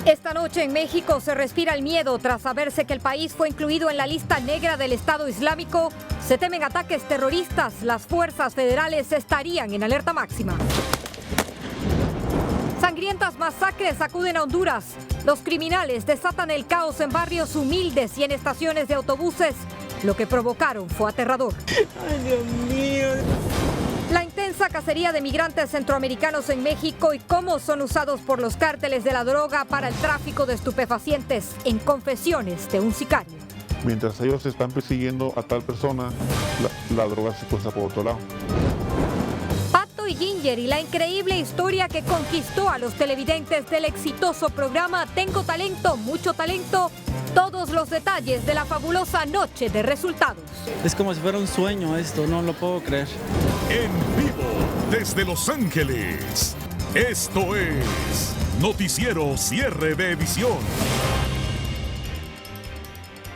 Esta noche en México se respira el miedo tras saberse que el país fue incluido en la lista negra del Estado Islámico. Se temen ataques terroristas. Las fuerzas federales estarían en alerta máxima. Sangrientas masacres sacuden a Honduras. Los criminales desatan el caos en barrios humildes y en estaciones de autobuses. Lo que provocaron fue aterrador. ¡Ay, Dios mío! La intensa cacería de migrantes centroamericanos en México y cómo son usados por los cárteles de la droga para el tráfico de estupefacientes, en confesiones de un sicario. Mientras ellos están persiguiendo a tal persona, la droga se pasa por otro lado. Pato y Ginger y la increíble historia que conquistó a los televidentes del exitoso programa Tengo Talento, Mucho Talento. Todos los detalles de la fabulosa noche de resultados. Es como si fuera un sueño esto, no lo puedo creer. En vivo desde Los Ángeles, esto es Noticiero Cierre de Edición.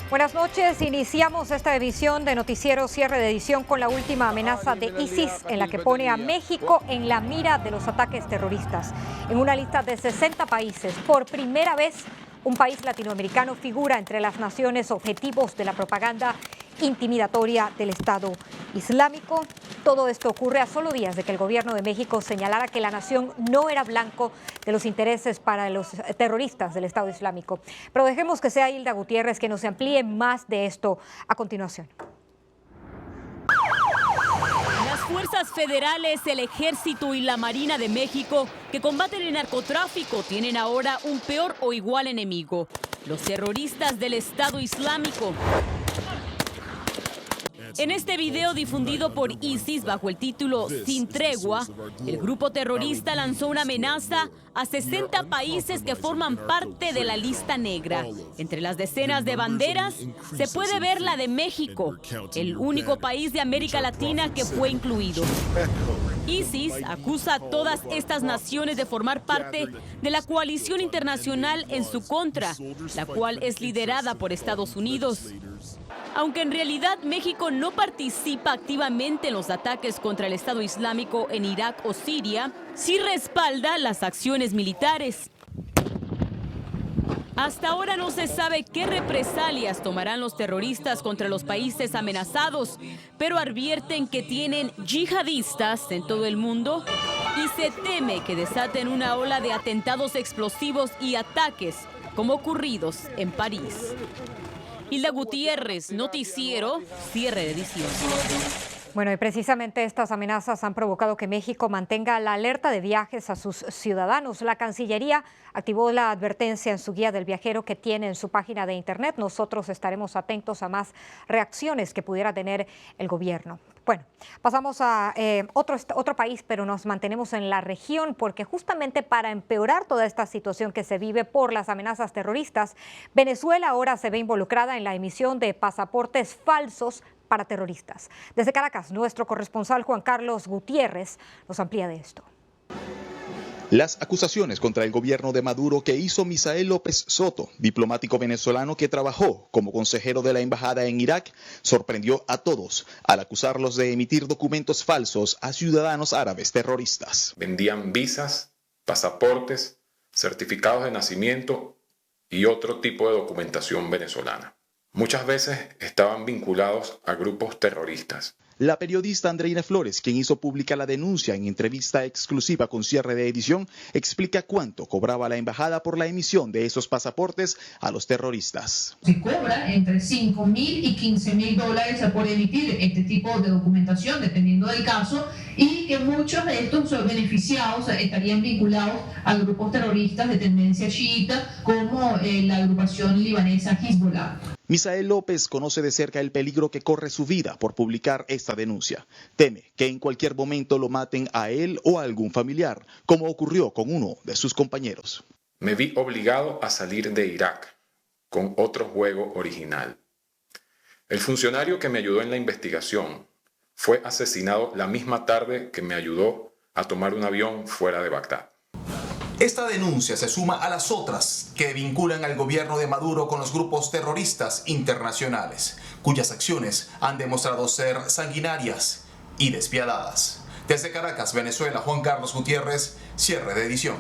Buenas noches, iniciamos esta edición de Noticiero Cierre de Edición con la última amenaza de ISIS en la que pone a México en la mira de los ataques terroristas. En una lista de 60 países, por primera vez, un país latinoamericano figura entre las naciones objetivos de la propaganda intimidatoria del Estado Islámico. Todo esto ocurre a solo días de que el gobierno de México señalara que la nación no era blanco de los intereses para los terroristas del Estado Islámico. Pero dejemos que sea Hilda Gutiérrez que nos amplíe más de esto a continuación. Las fuerzas federales, el Ejército y la Marina de México que combaten el narcotráfico tienen ahora un peor o igual enemigo: los terroristas del Estado Islámico. En este video difundido por ISIS bajo el título Sin Tregua, el grupo terrorista lanzó una amenaza a 60 países que forman parte de la lista negra. Entre las decenas de banderas se puede ver la de México, el único país de América Latina que fue incluido. ISIS acusa a todas estas naciones de formar parte de la coalición internacional en su contra, la cual es liderada por Estados Unidos. Aunque en realidad México no participa activamente en los ataques contra el Estado Islámico en Irak o Siria, sí respalda las acciones militares. Hasta ahora no se sabe qué represalias tomarán los terroristas contra los países amenazados, pero advierten que tienen yihadistas en todo el mundo y se teme que desaten una ola de atentados explosivos y ataques como ocurridos en París. Hilda Gutiérrez, Noticiero Cierre de Edición. Bueno, y precisamente estas amenazas han provocado que México mantenga la alerta de viajes a sus ciudadanos. La Cancillería activó la advertencia en su guía del viajero que tiene en su página de internet. Nosotros estaremos atentos a más reacciones que pudiera tener el gobierno. Bueno, pasamos a otro país, pero nos mantenemos en la región porque justamente para empeorar toda esta situación que se vive por las amenazas terroristas, Venezuela ahora se ve involucrada en la emisión de pasaportes falsos para terroristas. Desde Caracas, nuestro corresponsal Juan Carlos Gutiérrez nos amplía de esto. Las acusaciones contra el gobierno de Maduro que hizo Misael López Soto, diplomático venezolano que trabajó como consejero de la embajada en Irak, sorprendió a todos al acusarlos de emitir documentos falsos a ciudadanos árabes terroristas. Vendían visas, pasaportes, certificados de nacimiento y otro tipo de documentación venezolana. Muchas veces estaban vinculados a grupos terroristas. La periodista Andreina Flores, quien hizo pública la denuncia en entrevista exclusiva con Cierre de Edición, explica cuánto cobraba la embajada por la emisión de esos pasaportes a los terroristas. Se cobra entre $5,000 y $15,000 por emitir este tipo de documentación, dependiendo del caso, y que muchos de estos beneficiados estarían vinculados a grupos terroristas de tendencia chiita, como la agrupación libanesa Hezbollah. Misael López conoce de cerca el peligro que corre su vida por publicar esta denuncia. Teme que en cualquier momento lo maten a él o a algún familiar, como ocurrió con uno de sus compañeros. Me vi obligado a salir de Irak con otro juego original. El funcionario que me ayudó en la investigación fue asesinado la misma tarde que me ayudó a tomar un avión fuera de Bagdad. Esta denuncia se suma a las otras que vinculan al gobierno de Maduro con los grupos terroristas internacionales, cuyas acciones han demostrado ser sanguinarias y despiadadas. Desde Caracas, Venezuela, Juan Carlos Gutiérrez, Cierre de Edición.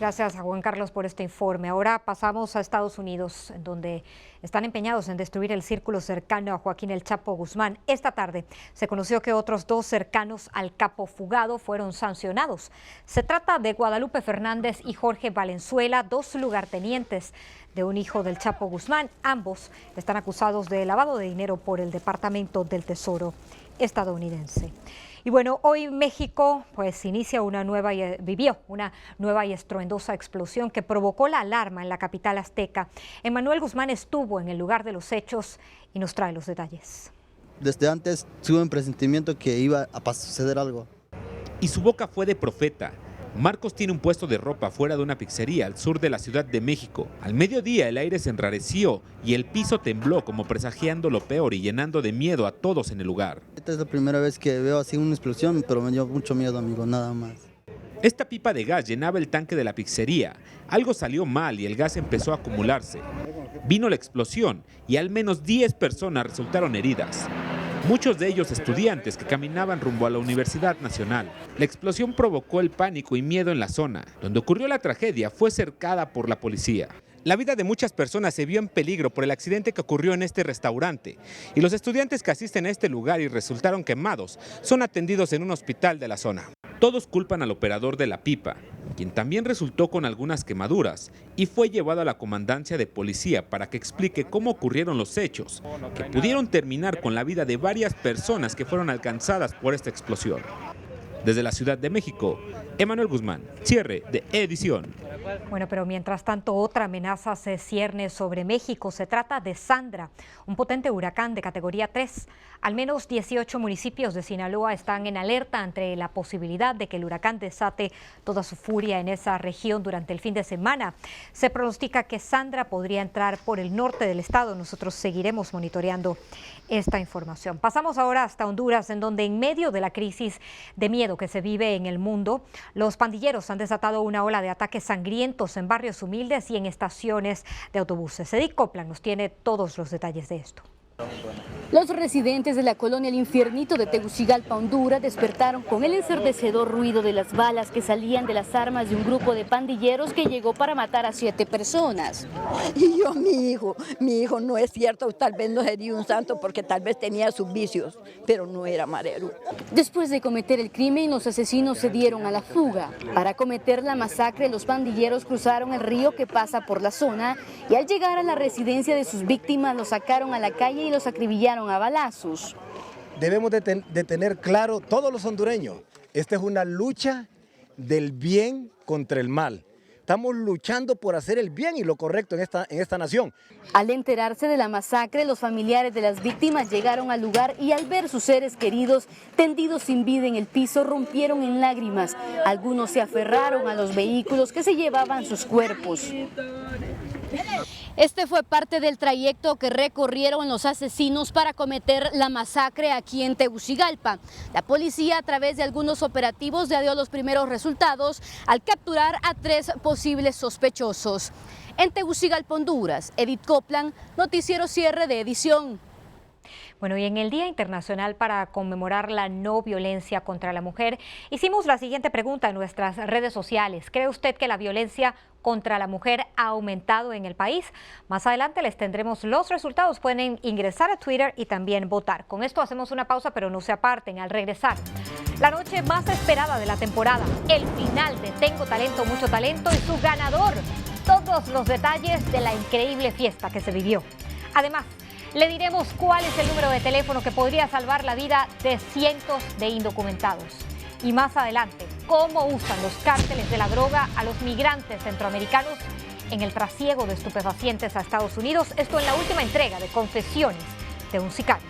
Gracias a Juan Carlos por este informe. Ahora pasamos a Estados Unidos, en donde están empeñados en destruir el círculo cercano a Joaquín El Chapo Guzmán. Esta tarde se conoció que otros 2 cercanos al capo fugado fueron sancionados. Se trata de Guadalupe Fernández y Jorge Valenzuela, 2 lugartenientes de un hijo del Chapo Guzmán. Ambos están acusados de lavado de dinero por el Departamento del Tesoro estadounidense. Y bueno, hoy México vivió una nueva y estruendosa explosión que provocó la alarma en la capital azteca. Emmanuel Guzmán estuvo en el lugar de los hechos y nos trae los detalles. Desde antes tuve un presentimiento que iba a suceder algo. Y su boca fue de profeta. Marcos tiene un puesto de ropa fuera de una pizzería al sur de la Ciudad de México. Al mediodía el aire se enrareció y el piso tembló como presagiando lo peor y llenando de miedo a todos en el lugar. Esta es la primera vez que veo así una explosión, pero me dio mucho miedo, amigo, nada más. Esta pipa de gas llenaba el tanque de la pizzería. Algo salió mal y el gas empezó a acumularse. Vino la explosión y al menos 10 personas resultaron heridas. Muchos de ellos estudiantes que caminaban rumbo a la Universidad Nacional. La explosión provocó el pánico y miedo en la zona. Donde ocurrió la tragedia fue cercada por la policía. La vida de muchas personas se vio en peligro por el accidente que ocurrió en este restaurante. Y los estudiantes que asisten a este lugar y resultaron quemados son atendidos en un hospital de la zona. Todos culpan al operador de la pipa, quien también resultó con algunas quemaduras y fue llevado a la comandancia de policía para que explique cómo ocurrieron los hechos, que pudieron terminar con la vida de varias personas que fueron alcanzadas por esta explosión. Desde la Ciudad de México, Emmanuel Guzmán, cierre de edición. Bueno, pero mientras tanto otra amenaza se cierne sobre México. Se trata de Sandra, un potente huracán de categoría 3. Al menos 18 municipios de Sinaloa están en alerta ante la posibilidad de que el huracán desate toda su furia en esa región durante el fin de semana. Se pronostica que Sandra podría entrar por el norte del estado. Nosotros seguiremos monitoreando esta información. Pasamos ahora hasta Honduras, en donde en medio de la crisis de miedo que se vive en el mundo, los pandilleros han desatado una ola de ataques sangrientos en barrios humildes y en estaciones de autobuses. Edith Copland nos tiene todos los detalles de esto. Los residentes de la colonia El Infiernito de Tegucigalpa, Honduras, despertaron con el ensordecedor ruido de las balas que salían de las armas de un grupo de pandilleros que llegó para matar a 7 personas. Y yo, mi hijo no es cierto, tal vez no sería un santo porque tal vez tenía sus vicios, pero no era marero. Después de cometer el crimen, los asesinos se dieron a la fuga. Para cometer la masacre, los pandilleros cruzaron el río que pasa por la zona y al llegar a la residencia de sus víctimas, los sacaron a la calle y los acribillaron a balazos. Debemos de tener claro todos los hondureños, esta es una lucha del bien contra el mal. Estamos luchando por hacer el bien y lo correcto en esta nación. Al enterarse de la masacre, los familiares de las víctimas llegaron al lugar y al ver sus seres queridos tendidos sin vida en el piso, rompieron en lágrimas. Algunos se aferraron a los vehículos que se llevaban sus cuerpos. Este fue parte del trayecto que recorrieron los asesinos para cometer la masacre aquí en Tegucigalpa. La policía, a través de algunos operativos, ya dio los primeros resultados al capturar a 3 posibles sospechosos. En Tegucigalpa, Honduras, Edith Copland, Noticiero Cierre de Edición. Bueno, y en el Día Internacional para conmemorar la no violencia contra la mujer, hicimos la siguiente pregunta en nuestras redes sociales. ¿Cree usted que la violencia contra la mujer ha aumentado en el país? Más adelante les tendremos los resultados. Pueden ingresar a Twitter y también votar. Con esto hacemos una pausa, pero no se aparten. Al regresar, la noche más esperada de la temporada, el final de Tengo Talento, Mucho Talento y su ganador. Todos los detalles de la increíble fiesta que se vivió. Además, le diremos cuál es el número de teléfono que podría salvar la vida de cientos de indocumentados. Y más adelante, cómo usan los cárteles de la droga a los migrantes centroamericanos en el trasiego de estupefacientes a Estados Unidos. Esto en la última entrega de Confesiones de un sicario.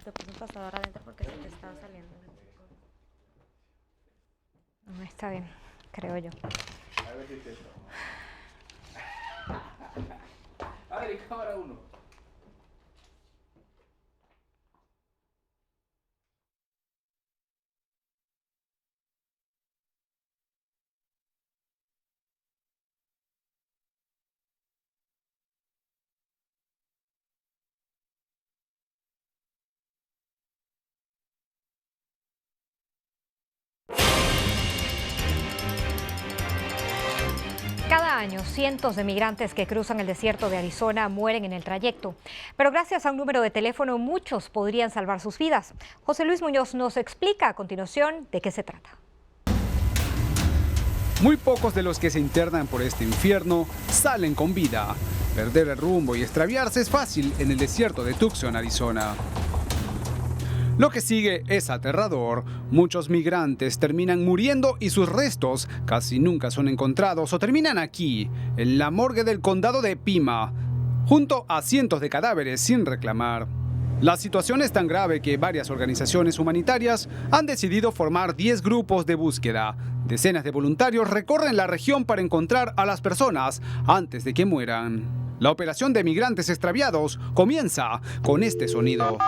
Te puse un pasador adentro porque se te estaba saliendo. No, está bien, creo yo. A ver si te esto. A ver, cámara 1. Cada año, cientos de migrantes que cruzan el desierto de Arizona mueren en el trayecto. Pero gracias a un número de teléfono, muchos podrían salvar sus vidas. José Luis Muñoz nos explica a continuación de qué se trata. Muy pocos de los que se internan por este infierno salen con vida. Perder el rumbo y extraviarse es fácil en el desierto de Tucson, Arizona. Lo que sigue es aterrador. Muchos migrantes terminan muriendo y sus restos casi nunca son encontrados o terminan aquí, en la morgue del condado de Pima, junto a cientos de cadáveres sin reclamar. La situación es tan grave que varias organizaciones humanitarias han decidido formar 10 grupos de búsqueda. Decenas de voluntarios recorren la región para encontrar a las personas antes de que mueran. La operación de migrantes extraviados comienza con este sonido.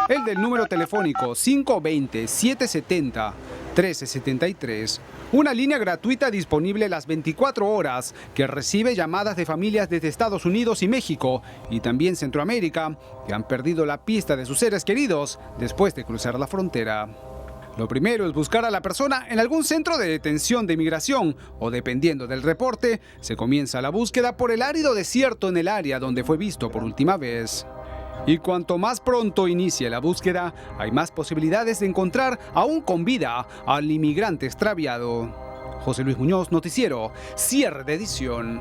El del número telefónico 520-770-1373, una línea gratuita disponible las 24 horas que recibe llamadas de familias desde Estados Unidos y México y también Centroamérica que han perdido la pista de sus seres queridos después de cruzar la frontera. Lo primero es buscar a la persona en algún centro de detención de inmigración o, dependiendo del reporte, se comienza la búsqueda por el árido desierto en el área donde fue visto por última vez. Y cuanto más pronto inicie la búsqueda, hay más posibilidades de encontrar aún con vida al inmigrante extraviado. José Luis Muñoz, noticiero, cierre de edición.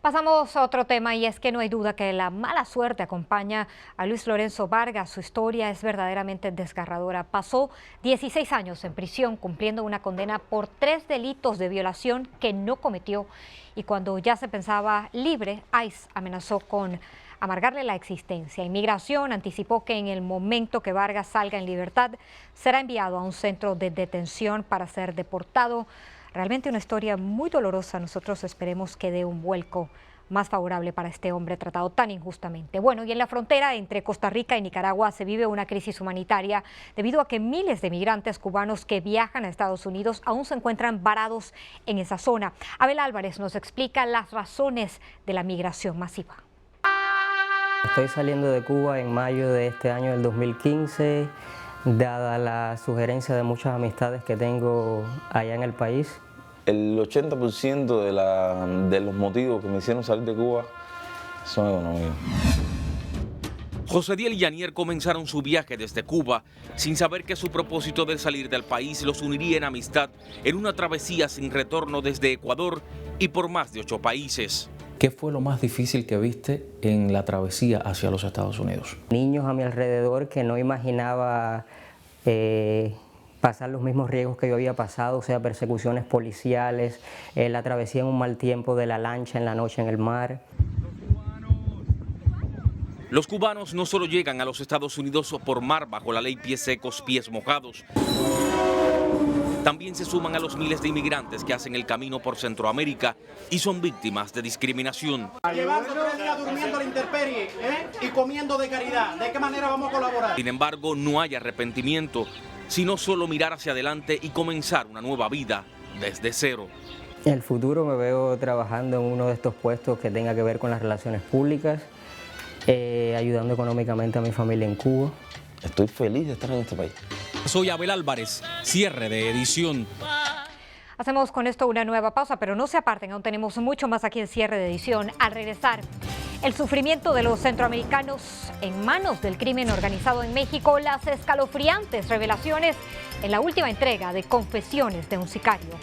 Pasamos a otro tema y es que no hay duda que la mala suerte acompaña a Luis Lorenzo Vargas. Su historia es verdaderamente desgarradora. Pasó 16 años en prisión cumpliendo una condena por 3 delitos de violación que no cometió. Y cuando ya se pensaba libre, ICE amenazó con amargarle la existencia. Inmigración anticipó que en el momento que Vargas salga en libertad, será enviado a un centro de detención para ser deportado. Realmente una historia muy dolorosa. Nosotros esperemos que dé un vuelco más favorable para este hombre tratado tan injustamente. Bueno, y en la frontera entre Costa Rica y Nicaragua se vive una crisis humanitaria debido a que miles de migrantes cubanos que viajan a Estados Unidos aún se encuentran varados en esa zona. Abel Álvarez nos explica las razones de la migración masiva. Estoy saliendo de Cuba en mayo de este año del 2015, dada la sugerencia de muchas amistades que tengo allá en el país. El 80% de los motivos que me hicieron salir de Cuba son económicos. José Diel y Yanier comenzaron su viaje desde Cuba sin saber que su propósito de salir del país los uniría en amistad en una travesía sin retorno desde Ecuador y por más de 8 países. ¿Qué fue lo más difícil que viste en la travesía hacia los Estados Unidos? Niños a mi alrededor que no imaginaba pasar los mismos riesgos que yo había pasado, o sea, persecuciones policiales, la travesía en un mal tiempo de la lancha en la noche en el mar. Los cubanos no solo llegan a los Estados Unidos por mar bajo la ley pies secos, pies mojados. También se suman a los miles de inmigrantes que hacen el camino por Centroamérica y son víctimas de discriminación. Llevando 3 días durmiendo a la intemperie y comiendo de caridad. ¿De qué manera vamos a colaborar? Sin embargo, no hay arrepentimiento, sino solo mirar hacia adelante y comenzar una nueva vida desde cero. En el futuro me veo trabajando en uno de estos puestos que tenga que ver con las relaciones públicas, ayudando económicamente a mi familia en Cuba. Estoy feliz de estar en este país. Soy Abel Álvarez, cierre de edición. Hacemos con esto una nueva pausa, pero no se aparten, aún tenemos mucho más aquí en cierre de edición. Al regresar, el sufrimiento de los centroamericanos en manos del crimen organizado en México, las escalofriantes revelaciones en la última entrega de Confesiones de un sicario.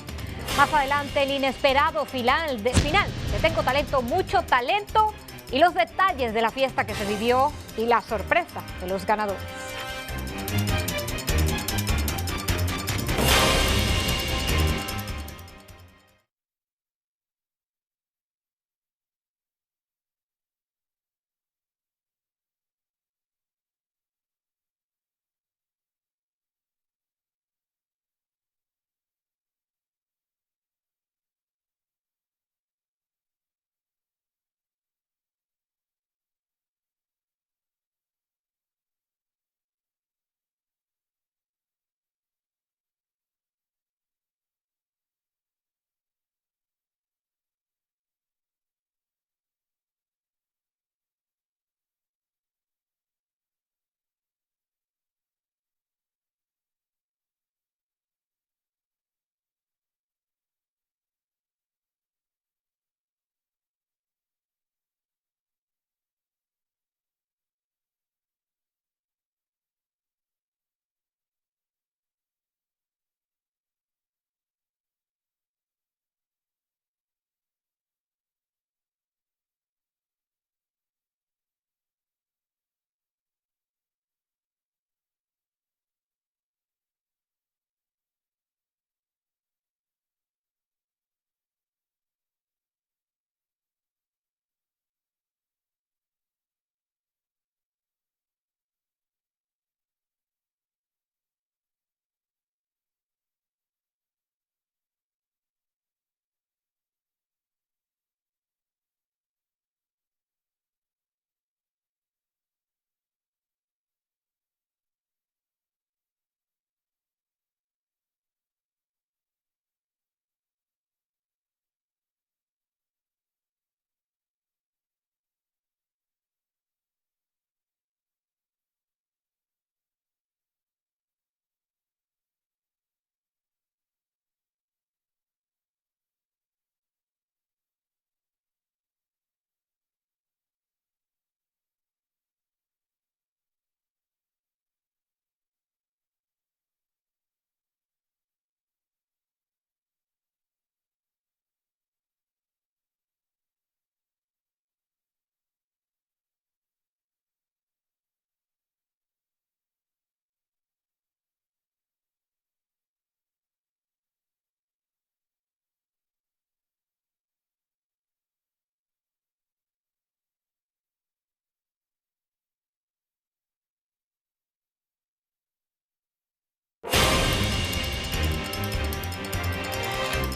Más adelante, el inesperado final de Tengo Talento, mucho talento y los detalles de la fiesta que se vivió y la sorpresa de los ganadores.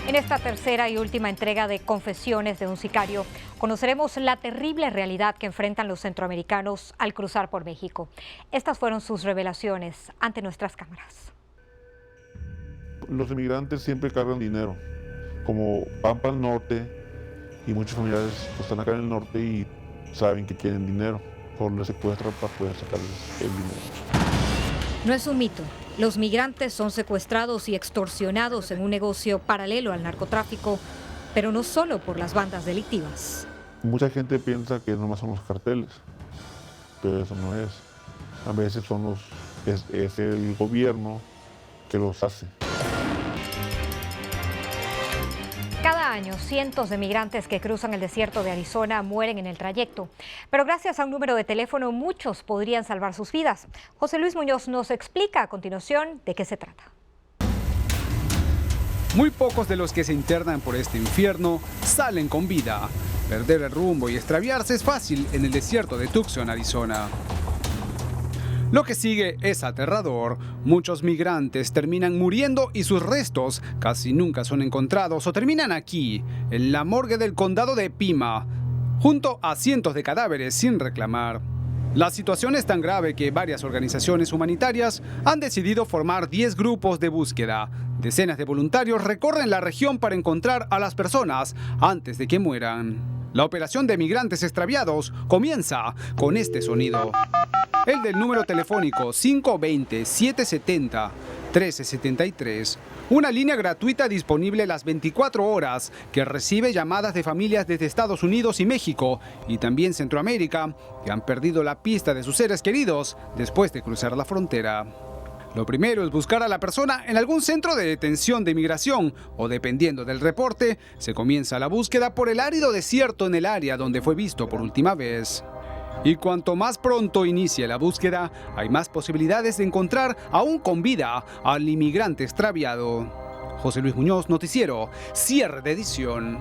En esta tercera y última entrega de Confesiones de un sicario, conoceremos la terrible realidad que enfrentan los centroamericanos al cruzar por México. Estas fueron sus revelaciones ante nuestras cámaras. Los inmigrantes siempre cargan dinero, como van para el norte y muchos familiares están acá en el norte y saben que quieren dinero, por los secuestran para poder sacarles el dinero. No es un mito. Los migrantes son secuestrados y extorsionados en un negocio paralelo al narcotráfico, pero no solo por las bandas delictivas. Mucha gente piensa que nomás son los carteles, pero eso no es. A veces es el gobierno que los hace. Cada año, cientos de migrantes que cruzan el desierto de Arizona mueren en el trayecto. Pero gracias a un número de teléfono, muchos podrían salvar sus vidas. José Luis Muñoz nos explica a continuación de qué se trata. Muy pocos de los que se internan por este infierno salen con vida. Perder el rumbo y extraviarse es fácil en el desierto de Tucson, Arizona. Lo que sigue es aterrador. Muchos migrantes terminan muriendo y sus restos casi nunca son encontrados o terminan aquí, en la morgue del condado de Pima, junto a cientos de cadáveres sin reclamar. La situación es tan grave que varias organizaciones humanitarias han decidido formar 10 grupos de búsqueda. Decenas de voluntarios recorren la región para encontrar a las personas antes de que mueran. La operación de migrantes extraviados comienza con este sonido. El del número telefónico 520-770-1373, una línea gratuita disponible las 24 horas que recibe llamadas de familias desde Estados Unidos y México y también Centroamérica que han perdido la pista de sus seres queridos después de cruzar la frontera. Lo primero es buscar a la persona en algún centro de detención de inmigración o, dependiendo del reporte, se comienza la búsqueda por el árido desierto en el área donde fue visto por última vez. Y cuanto más pronto inicie la búsqueda, hay más posibilidades de encontrar aún con vida al inmigrante extraviado. José Luis Muñoz, noticiero, cierre de edición.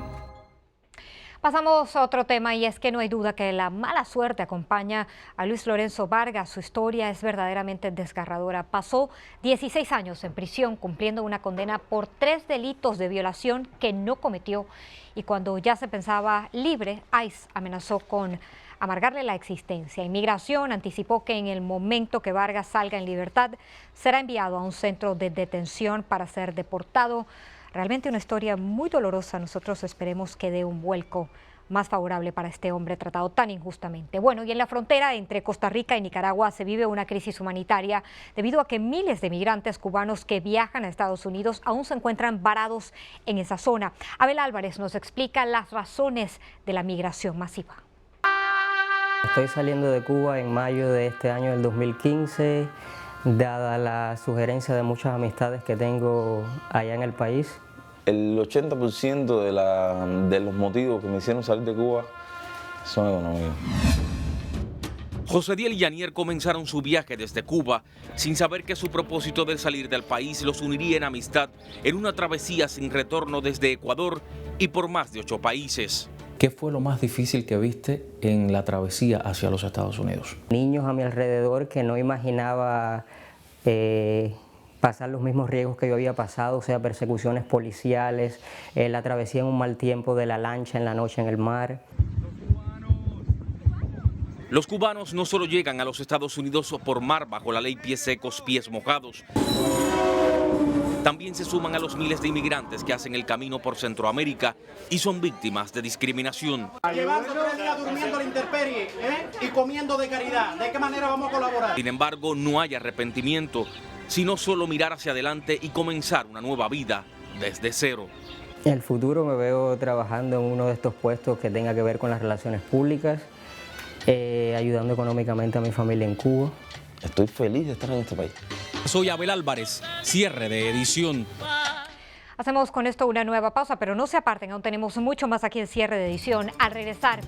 Pasamos a otro tema y es que no hay duda que la mala suerte acompaña a Luis Lorenzo Vargas. Su historia es verdaderamente desgarradora. Pasó 16 años en prisión cumpliendo una condena por 3 delitos de violación que no cometió. Y cuando ya se pensaba libre, ICE amenazó con amargarle la existencia. Inmigración anticipó que en el momento que Vargas salga en libertad, será enviado a un centro de detención para ser deportado. Realmente una historia muy dolorosa. Nosotros esperemos que dé un vuelco más favorable para este hombre tratado tan injustamente. Bueno, y en la frontera entre Costa Rica y Nicaragua se vive una crisis humanitaria debido a que miles de migrantes cubanos que viajan a Estados Unidos aún se encuentran varados en esa zona. Abel Álvarez nos explica las razones de la migración masiva. Estoy saliendo de Cuba en mayo de este año del 2015, dada la sugerencia de muchas amistades que tengo allá en el país. El 80% de los motivos que me hicieron salir de Cuba son económicos. José Diel y Yanier comenzaron su viaje desde Cuba sin saber que su propósito de salir del país los uniría en amistad en una travesía sin retorno desde Ecuador y por más de 8 países. ¿Qué fue lo más difícil que viste en la travesía hacia los Estados Unidos? Niños a mi alrededor que no imaginaba pasar los mismos riesgos que yo había pasado, o sea, persecuciones policiales, la travesía en un mal tiempo de la lancha en la noche en el mar. Los cubanos no solo llegan a los Estados Unidos por mar bajo la ley pies secos, pies mojados. También se suman a los miles de inmigrantes que hacen el camino por Centroamérica y son víctimas de discriminación. Llevando 3 días durmiendo a la intemperie y comiendo de caridad. ¿De qué manera vamos a colaborar? Sin embargo, no hay arrepentimiento, sino solo mirar hacia adelante y comenzar una nueva vida desde cero. En el futuro me veo trabajando en uno de estos puestos que tenga que ver con las relaciones públicas, ayudando económicamente a mi familia en Cuba. Estoy feliz de estar en este país. Soy Abel Álvarez, cierre de edición. Hacemos con esto una nueva pausa, pero no se aparten, aún tenemos mucho más aquí en cierre de edición. Al regresar,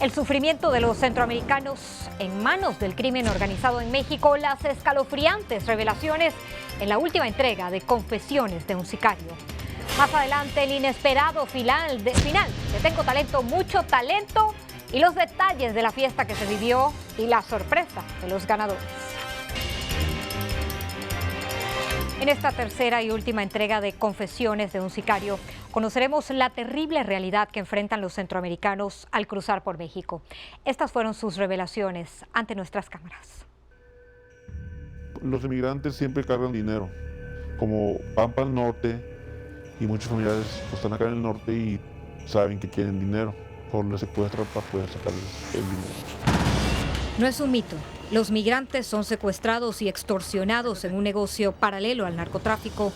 el sufrimiento de los centroamericanos en manos del crimen organizado en México, las escalofriantes revelaciones en la última entrega de Confesiones de un sicario. Más adelante, el inesperado final de Tengo Talento, mucho talento y los detalles de la fiesta que se vivió y la sorpresa de los ganadores. En esta tercera y última entrega de Confesiones de un sicario, conoceremos la terrible realidad que enfrentan los centroamericanos al cruzar por México. Estas fueron sus revelaciones ante nuestras cámaras. Los inmigrantes siempre cargan dinero, como van para el norte y muchos familiares están acá en el norte y saben que quieren dinero, por les secuestran para poder sacarles el dinero. No es un mito. Los migrantes son secuestrados y extorsionados en un negocio paralelo al narcotráfico,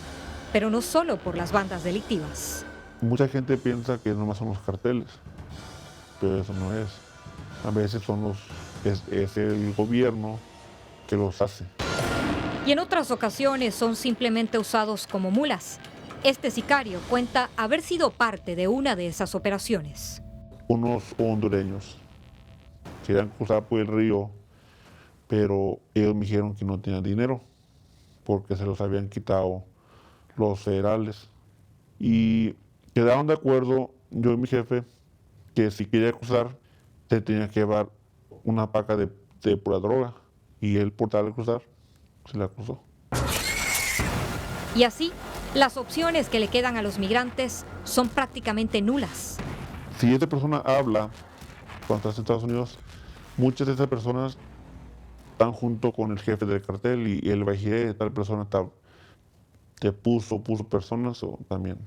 pero no solo por las bandas delictivas. Mucha gente piensa que nomás son los carteles, pero eso no es. A veces es el gobierno que los hace. Y en otras ocasiones son simplemente usados como mulas. Este sicario cuenta haber sido parte de una de esas operaciones. Unos hondureños querían cruzar por el río, pero ellos me dijeron que no tenían dinero porque se los habían quitado los federales. Y quedaron de acuerdo, yo y mi jefe, que si quería cruzar, se tenía que llevar una paca de pura droga. Y él, por tal de cruzar, se la cruzó. Y así, las opciones que le quedan a los migrantes son prácticamente nulas. Si esta persona habla cuando estás en Estados Unidos, muchas de esas personas están junto con el jefe del cartel y él va a decir, tal persona te puso personas o también.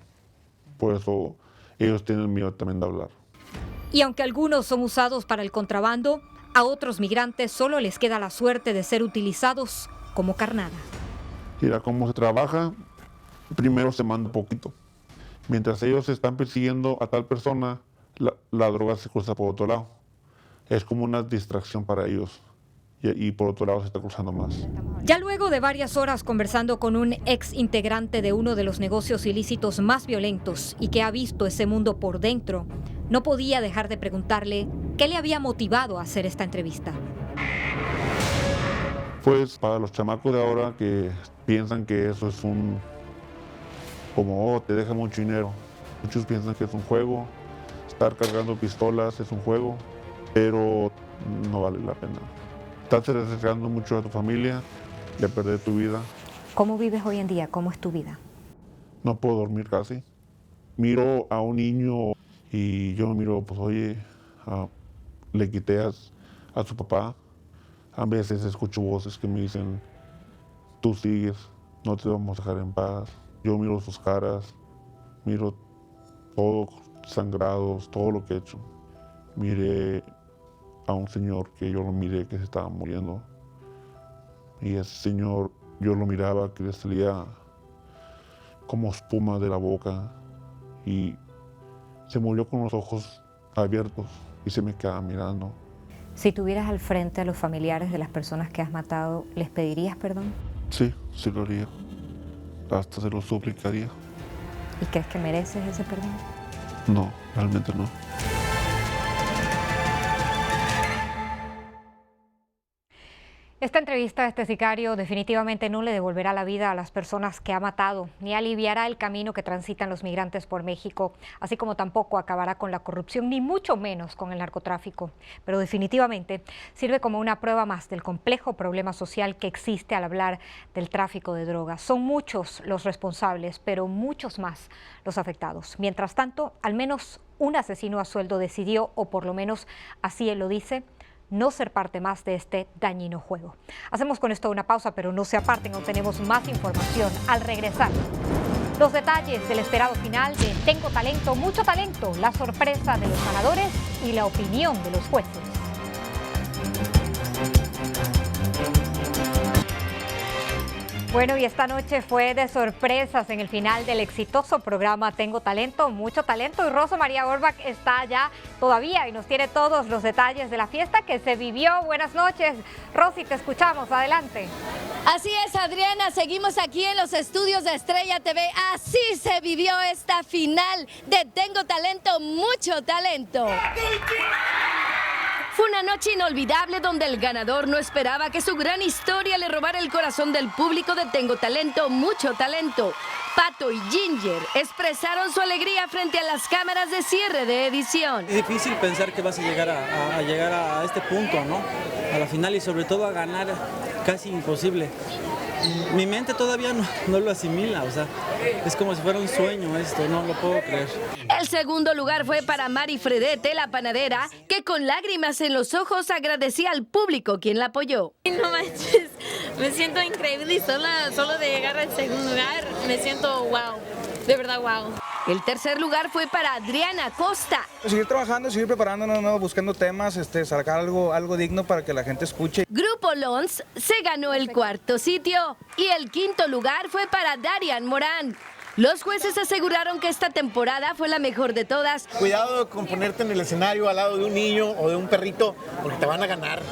Por eso ellos tienen miedo también de hablar. Y aunque algunos son usados para el contrabando, a otros migrantes solo les queda la suerte de ser utilizados como carnada. Mira cómo se trabaja, primero se manda poquito. Mientras ellos están persiguiendo a tal persona, la droga se cruza por otro lado. Es como una distracción para ellos. Y por otro lado se está cruzando más. Ya luego de varias horas conversando con un ex integrante de uno de los negocios ilícitos más violentos y que ha visto ese mundo por dentro, no podía dejar de preguntarle qué le había motivado a hacer esta entrevista. Pues para los chamacos de ahora que piensan que eso es como te deja mucho dinero. Muchos piensan que es un juego, estar cargando pistolas es un juego, pero no vale la pena. Estás arriesgando mucho a tu familia, de perder tu vida. ¿Cómo vives hoy en día? ¿Cómo es tu vida? No puedo dormir casi. Miro a un niño y yo miro, pues oye, le quité a su papá. A veces escucho voces que me dicen, tú sigues, no te vamos a dejar en paz. Yo miro sus caras, miro todo sangrados, todo lo que he hecho. Miré a un señor que yo lo miré que se estaba muriendo. Y ese señor, yo lo miraba que le salía como espuma de la boca y se murió con los ojos abiertos y se me quedaba mirando. Si tuvieras al frente a los familiares de las personas que has matado, ¿les pedirías perdón? Sí, sí lo haría. Hasta se lo suplicaría. ¿Y crees que mereces ese perdón? No, realmente no. Esta entrevista a este sicario definitivamente no le devolverá la vida a las personas que ha matado, ni aliviará el camino que transitan los migrantes por México, así como tampoco acabará con la corrupción, ni mucho menos con el narcotráfico. Pero definitivamente sirve como una prueba más del complejo problema social que existe al hablar del tráfico de drogas. Son muchos los responsables, pero muchos más los afectados. Mientras tanto, al menos un asesino a sueldo decidió, o por lo menos así él lo dice, no ser parte más de este dañino juego. Hacemos con esto una pausa, pero no se aparten, aún tenemos más información al regresar. Los detalles del esperado final de Tengo Talento, Mucho Talento, la sorpresa de los ganadores y la opinión de los jueces. Bueno, y esta noche fue de sorpresas en el final del exitoso programa Tengo Talento, Mucho Talento. Y Rosa María Orbach está allá todavía y nos tiene todos los detalles de la fiesta que se vivió. Buenas noches, Rosy, te escuchamos, adelante. Así es, Adriana, seguimos aquí en los estudios de Estrella TV. Así se vivió esta final de Tengo Talento, Mucho Talento. Fue una noche inolvidable donde el ganador no esperaba que su gran historia le robara el corazón del público de Tengo Talento, Mucho Talento. Pato y Ginger expresaron su alegría frente a las cámaras de cierre de edición. Es difícil pensar que vas a llegar a este punto, ¿no? A la final y sobre todo a ganar, casi imposible. Mi mente todavía no lo asimila, o sea, es como si fuera un sueño esto, no lo puedo creer. El segundo lugar fue para Mari Fredete, la panadera, que con lágrimas en los ojos agradecía al público quien la apoyó. No manches, me siento increíble y solo de llegar al segundo lugar me siento wow, de verdad wow. El tercer lugar fue para Adriana Costa. Seguir trabajando, seguir preparándonos, ¿no? Buscando temas, sacar algo digno para que la gente escuche. Grupo Lons se ganó el cuarto sitio y el quinto lugar fue para Darian Morán. Los jueces aseguraron que esta temporada fue la mejor de todas. Cuidado con ponerte en el escenario al lado de un niño o de un perrito porque te van a ganar.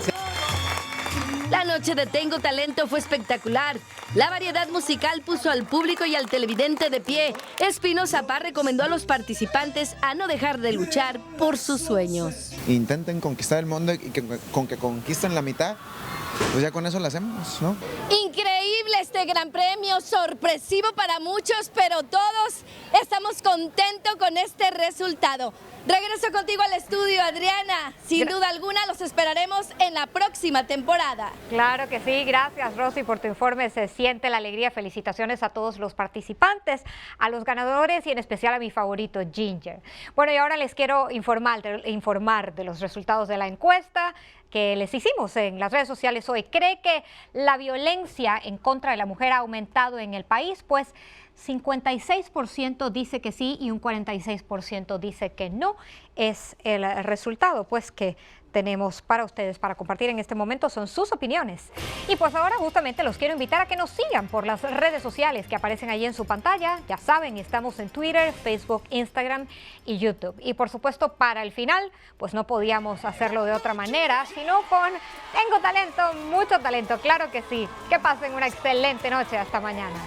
La noche de Tengo Talento fue espectacular. La variedad musical puso al público y al televidente de pie. Espinoza Paz recomendó a los participantes a no dejar de luchar por sus sueños. Intenten conquistar el mundo y con que conquisten la mitad, pues ya con eso lo hacemos, ¿no? Increíble este gran premio, sorpresivo para muchos, pero todos estamos contentos con este resultado. Regreso contigo al estudio, Adriana. Sin duda alguna los esperaremos en la próxima temporada. Claro que sí, gracias Rosy por tu informe, se siente la alegría, felicitaciones a todos los participantes, a los ganadores y en especial a mi favorito Ginger. Bueno, y ahora les quiero informar de los resultados de la encuesta que les hicimos en las redes sociales hoy. ¿Cree que la violencia en contra de la mujer ha aumentado en el país? Pues 56% dice que sí y un 46% dice que no. Es el resultado pues que tenemos para ustedes para compartir en este momento, son sus opiniones. Y pues ahora justamente los quiero invitar a que nos sigan por las redes sociales que aparecen allí en su pantalla. Ya saben, estamos en Twitter, Facebook, Instagram y YouTube. Y por supuesto para el final, pues no podíamos hacerlo de otra manera, sino con Tengo Talento, mucho talento, claro que sí. Que pasen una excelente noche, hasta mañana.